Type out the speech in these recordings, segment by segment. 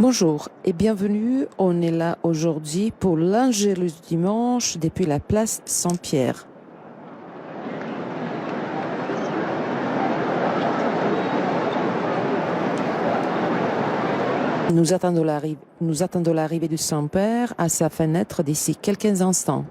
Bonjour et bienvenue. On est là aujourd'hui pour l'Angélus du dimanche depuis la place Saint-Pierre. Nous attendons l'arrivée du Saint-Père à sa fenêtre d'ici quelques instants.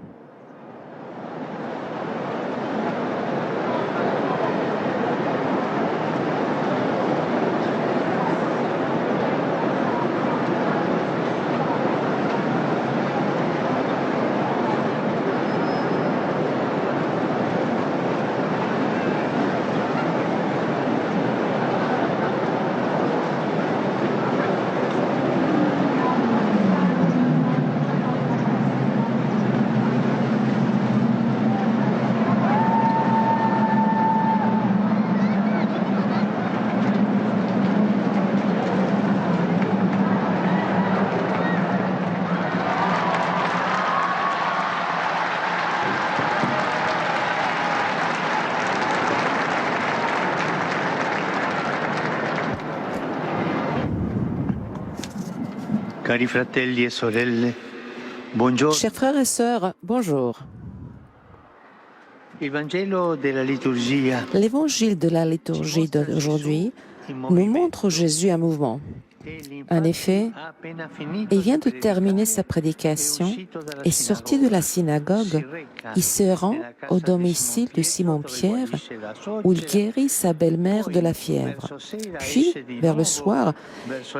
Cari fratelli e sorelle, buongiorno. Chers frères et sœurs, bonjour. L'évangile L'évangile de la liturgie d'aujourd'hui nous montre Jésus en mouvement. En effet, il vient de terminer sa prédication et sorti de la synagogue, il se rend au domicile de Simon-Pierre où il guérit sa belle-mère de la fièvre. Puis, vers le soir,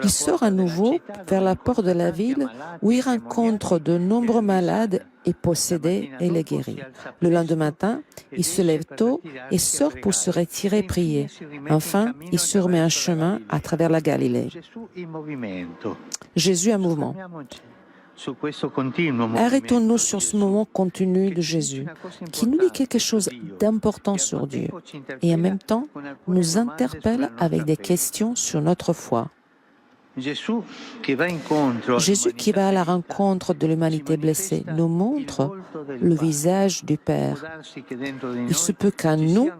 il sort à nouveau vers la porte de la ville où il rencontre de nombreux malades et possédés et les guérit. Le lendemain matin, il se lève tôt et sort pour se retirer prier. Enfin, il se remet en chemin à travers la Galilée. Jésus en mouvement. Arrêtons-nous sur ce moment continu de Jésus, qui nous dit quelque chose d'important sur Dieu et en même temps nous interpelle avec des questions sur notre foi. Jésus qui va à la rencontre de l'humanité blessée nous montre le visage du Père. Il se peut qu'en nous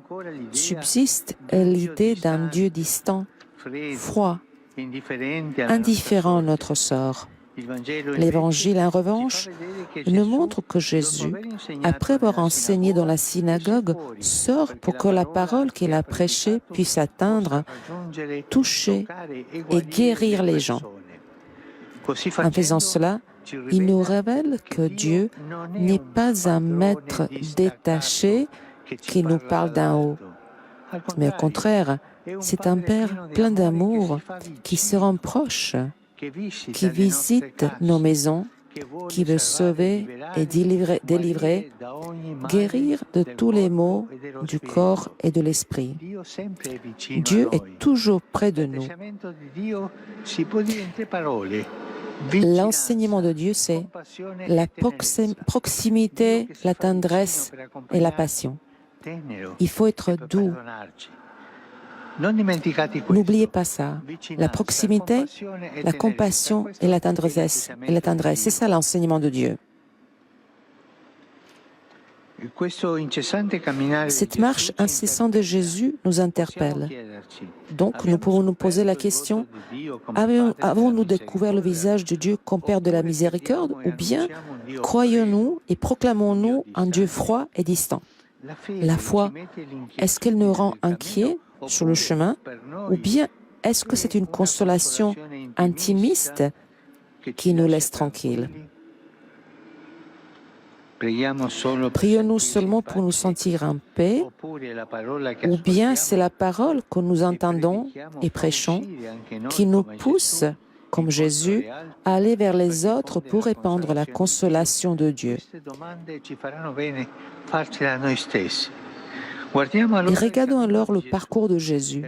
subsiste l'idée d'un Dieu distant, froid, indifférent à notre sort. L'Évangile, en revanche, nous montre que Jésus, après avoir enseigné dans la synagogue, sort pour que la parole qu'il a prêchée puisse atteindre, toucher et guérir les gens. En faisant cela, il nous révèle que Dieu n'est pas un maître détaché qui nous parle d'en haut, mais au contraire, c'est un Père plein d'amour qui se rend proche, qui visite nos maisons, qui veut sauver et délivrer, guérir de tous les maux du corps et de l'esprit. Dieu est toujours près de nous. L'enseignement de Dieu, c'est la proximité, la tendresse et la passion. Il faut être doux. N'oubliez pas ça. La proximité, la compassion et la tendresse. C'est ça l'enseignement de Dieu. Cette marche incessante de Jésus nous interpelle. Donc, nous pouvons nous poser la question, avons-nous découvert le visage de Dieu comme Père de la miséricorde ou bien croyons-nous et proclamons-nous un Dieu froid et distant? La foi, est-ce qu'elle nous rend inquiets sur le chemin ou bien est-ce que c'est une consolation intimiste qui nous laisse tranquilles? Prions-nous seulement pour nous sentir en paix ou bien c'est la parole que nous entendons et prêchons qui nous pousse, comme Jésus, à aller vers les autres pour répandre la consolation de Dieu? Et regardons alors le parcours de Jésus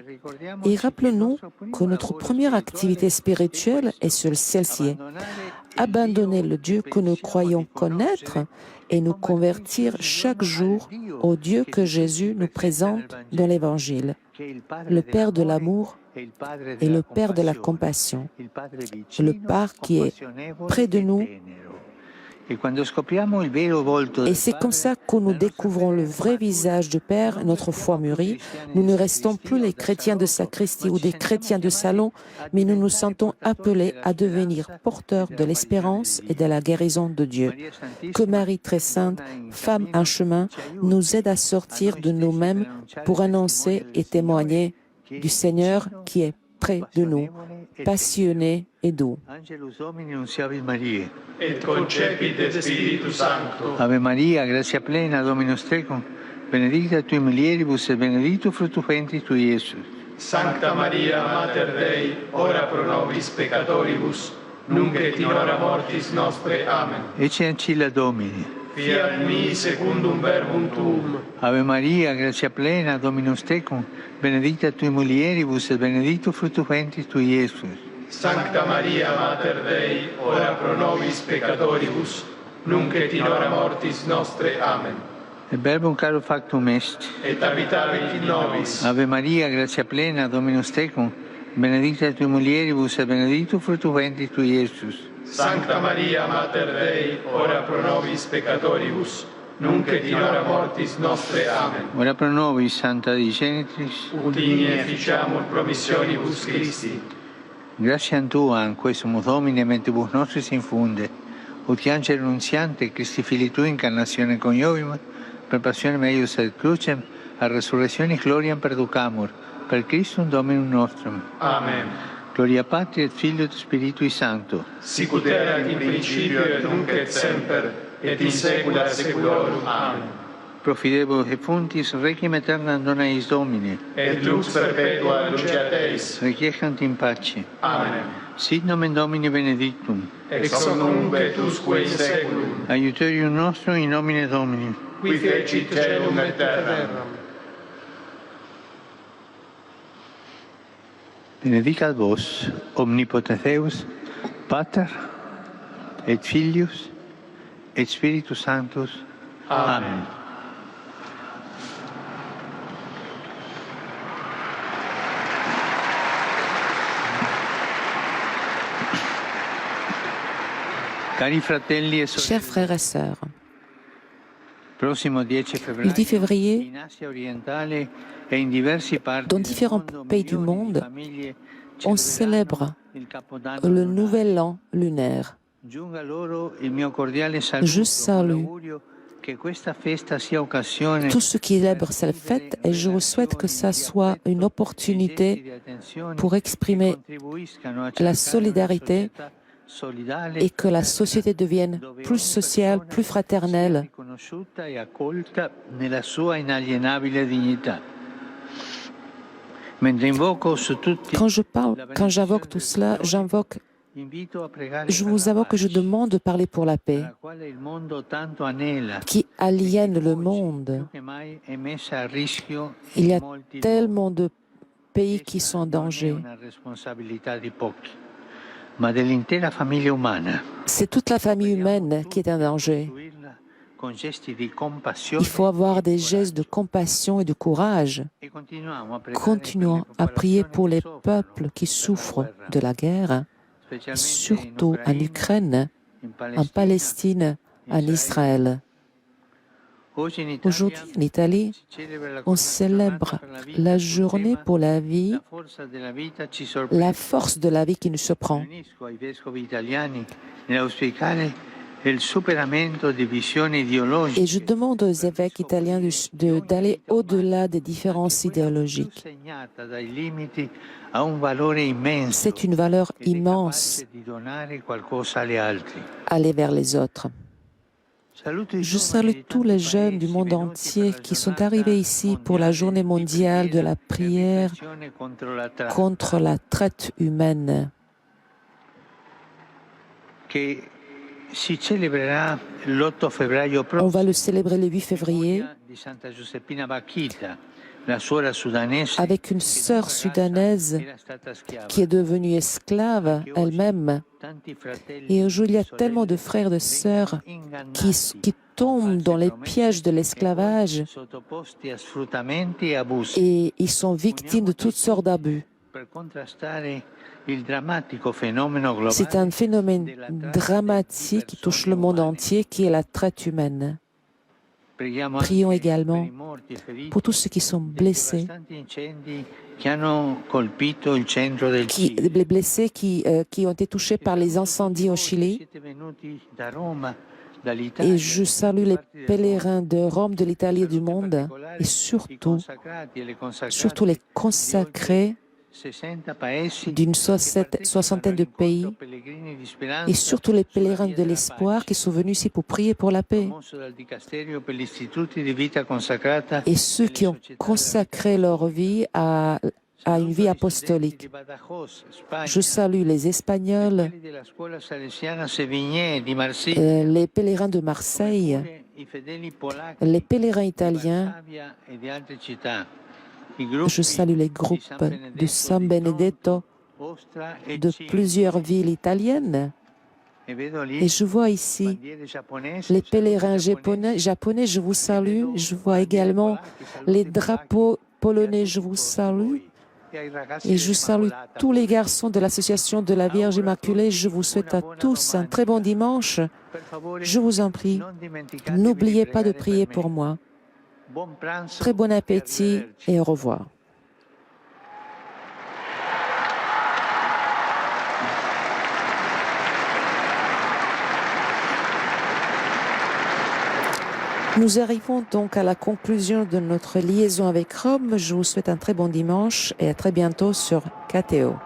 et rappelons-nous que notre première activité spirituelle est sur celle-ci, abandonner le Dieu que nous croyons connaître et nous convertir chaque jour au Dieu que Jésus nous présente dans l'Évangile, le Père de l'amour et le Père de la compassion, le Père qui est près de nous Et c'est comme ça que nous découvrons le vrai visage du Père, notre foi mûrit. Nous ne restons plus les chrétiens de sacristie ou des chrétiens de salon, mais nous nous sentons appelés à devenir porteurs de l'espérance et de la guérison de Dieu. Que Marie très sainte, femme en chemin, nous aide à sortir de nous-mêmes pour annoncer et témoigner du Seigneur qui est près de nous, passionné et doux. Angelus Domini nunciavit Mariae. Et concepit de Spiritus Sancto. Ave Maria, gratia plena, Dominus tecum, benedicta tui mulieribus et benedictus fructus ventris tui, Iesus. Sancta Maria, Mater Dei, ora pro nobis peccatoribus, nunc et in hora mortis nostre. Amen. Ecce ancilla Domini. Fiat mi secundum verbum tuum. Ave Maria, gratia plena, Dominus tecum, benedicta tui mulieribus et benedictus fructus ventris tui, Iesus. Sancta Maria, Mater Dei, ora pro nobis peccatoribus, nunc et in hora mortis nostre. Amen. Et verbum caro factum est. Et habitavit in nobis. Ave Maria, gratia plena, Dominus tecum, benedicta tui mulieribus et benedictus fructus ventris tui, Iesus. Sancta Maria, Mater Dei, ora pro nobis peccatoribus, nunc et in hora mortis nostre. Amen. Ora pro nobis, Santa Dei Genitrix, Udini e ficiamur promissionibus Christi. gratiam Tua, in quo sumus Domine, mentibus nostris infunde, ut angelo nunziante, Christi Filii Tui, incarnatione coniovimus, per passione meius et crucem, a resurrectionis gloriam perducamur, per Christum Dominum nostrum. Amen. Gloria Patri et Filio et Spiritui Sancto. Sicut erat in principio et nunc et semper, et in saecula saeculorum. Amen. Profidebus et fontis, requiem aeternam dona eis Domine. Et lux perpetua luceat eis. Requiescant in pace. Amen. Sit nomen Domini benedictum. Ex hoc nunc et usque in saeculum. Aiuterium nostrum in nomine Domini. Qui fecit caelum et terram. Benedicat vos, omnipotens Deus, Pater, et Filius, et Spiritus Sanctus. Amen. Cari fratelli e sorelle, Chers frères et sœurs, prossimo 10 febbraio, le 10 février, in Asia orientale e in diversi parti dans del différents mondo, pays du milioni di monde, famiglie on celebrano célèbre il Capodanno le lunare. nouvel an lunaire. Giunga loro il mio cordiale saluto, Je salue l'augurio che questa festa sia occasione tous ceux qui célèbrent cette fête et je vous souhaite que ça soit une opportunité pour exprimer la solidarité et que la société devienne plus sociale, plus fraternelle. riconosciuta e accolta nella sua inalienabile dignità. Mentre invoco su tutti, Quand j'invoque tout cela, invito a pregare je per vous la avoue que je pace, demande de parler pour la paix, alla quale il mondo tanto anela, qui aliène le monde. più che mai è messa a rischio Il y a in molti tellement de pays luoghi. qui sont en Non è danger. una responsabilità di pochi, ma dell'intera famiglia umana. C'est toute la famille humaine qui est en danger. Costruirla con gesti di compassione Il faut avoir e di des coraggio. gestes de compassion et de courage. E continuiamo a pregare Continuons per le à prier pour les popolazioni che peuples qui soffrono souffrent per la de la guerre, guerra, et specialmente surtout in en Ukraine, en Palestine, en Israël. Oggi in Italia Aujourd'hui, en Italie, si celebra la on giornata célèbre per la vita la sul journée tema pour la vie, La forza della vita ci sorprende. la force de la vie qui nous surprend. Mi unisco ai vescovi italiani nell'auspicare il superamento di visioni Et je ideologiche demande aux évêques italiens d'aller au-delà des différences più idéologiques. segnata dai limiti a un valore immenso C'est une valeur ed è immense, capace di donare qualcosa agli altri. aller vers les autres. Saluto i Je giovani salue di tous tanti les jeunes du paesi monde venuti entier per la qui sont giornata arrivés ici pour la journée mondiale de la prière riflessione contro la tratta, contre la traite humaine, che si celebrerà l'8 febbraio On prossimo. va le célébrer le 8 février Di Santa Giuseppina Bakhita, la suora sudanese, avec une sœur sudanaise era stata schiava. qui est devenue esclave elle-même. Tanti fratelli Et aujourd'hui, il y a e tellement de sorelle frères et de sœurs ingannati, qui tombent dans les pièges de l'esclavage sottoposti a sfruttamenti e abusi. et ils sont victimes de toutes sortes d'abus. C'est un phénomène dramatique qui touche le monde entier, qui est la traite humaine. Prions également pour tous ceux qui sont blessés, les blessés qui ont été touchés par les incendies au Chili. Et je salue les pèlerins de Rome, de l'Italie et du monde, et surtout les consacrés d'une soixantaine de pays, et surtout les pèlerins de l'espoir qui sont venus ici pour prier pour la paix, et ceux qui ont consacré leur vie à une vie apostolique. Je salue les Espagnols, les pèlerins de Marseille, les pèlerins italiens. Je salue les groupes de San Benedetto de plusieurs villes italiennes. Et je vois ici les pèlerins japonais, je vous salue. Je vois également les drapeaux polonais, je vous salue. Et je salue tous les garçons de l'association de la Vierge Immaculée. Je vous souhaite à tous un très bon dimanche. Je vous en prie, n'oubliez pas de prier pour moi. Très bon appétit et au revoir. Nous arrivons donc à la conclusion de notre liaison avec Rome. Je vous souhaite un très bon dimanche et à très bientôt sur KTO.